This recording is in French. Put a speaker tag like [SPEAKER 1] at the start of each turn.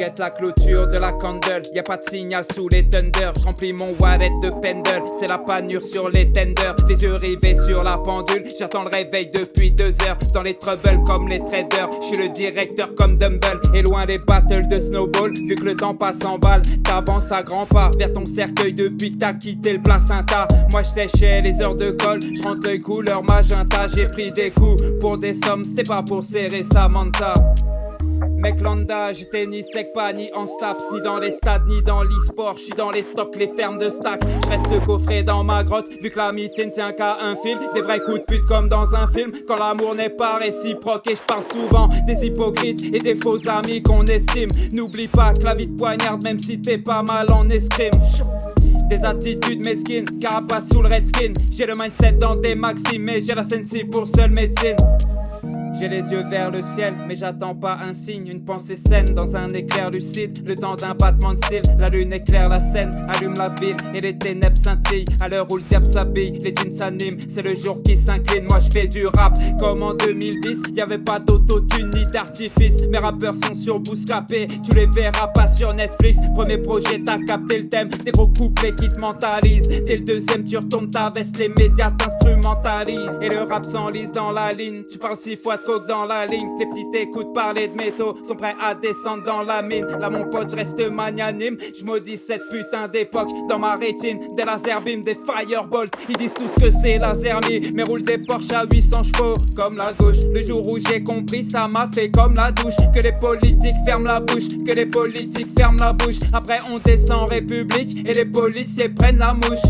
[SPEAKER 1] guette la clôture de la candle, y a pas de signal sous les thunder. J'remplis mon wallet de pendle, c'est la panure sur les tenders. Les yeux rivés sur la pendule, j'attends le réveil depuis 2 heures. Dans les troubles comme les traders, j'suis le directeur comme Dumble. Et loin les battles de snowball, vu que le temps passe en balle. T'avances à grands pas vers ton cercueil depuis que t'as quitté le placenta. Moi j'séchais les heures de colle, j'rentre l'œil couleur magenta. J'ai pris des coups pour des sommes, c'était pas pour serrer Samantha. Mec lambda, j'étais ni sec pas ni en staps, ni dans les stades ni dans l'e-sport. J'suis dans les stocks, les fermes de stack. J'reste coffré dans ma grotte, vu que l'amitié ne tient qu'à un fil. Des vrais coups de pute comme dans un film, quand l'amour n'est pas réciproque. Et j'parle souvent des hypocrites et des faux amis qu'on estime. N'oublie pas que la vie te poignarde même si t'es pas mal en escrime. Des attitudes mesquines, carapace sous le redskin. J'ai le mindset dans des maximes, mais j'ai la sensi pour seule médecine. J'ai les yeux vers le ciel, mais j'attends pas un signe. Une pensée saine dans un éclair lucide. Le temps d'un battement de cils, la lune éclaire la scène, allume la ville et les ténèbres scintillent. À l'heure où le diable s'habille, les dunes s'animent. C'est le jour qui s'incline, moi je fais du rap comme en 2010. Y'avait pas d'autotune ni d'artifice. Mes rappeurs sont sur Bouscapé, tu les verras pas sur Netflix. Premier projet, t'as capté le thème, des gros couplets qui te mentalisent. Dès le deuxième, tu retournes ta veste, les médias t'instrumentalisent. Et le rap s'enlise dans la ligne, tu parles 6 fois de coke dans la ligne. Tes petites écoutes parler de métaux, sont prêts à descendre dans la mine. Là mon pote, je reste magnanime, je maudis cette putain d'époque. Dans ma rétine, des laser beams, des firebolts. Ils disent tous que c'est laser me, mais roule des Porsche à 800 chevaux comme la gauche. Le jour où j'ai compris, ça m'a fait comme la douche. Que les politiques ferment la bouche, que les politiques ferment la bouche. Après on descend en République et les policiers prennent la mouche.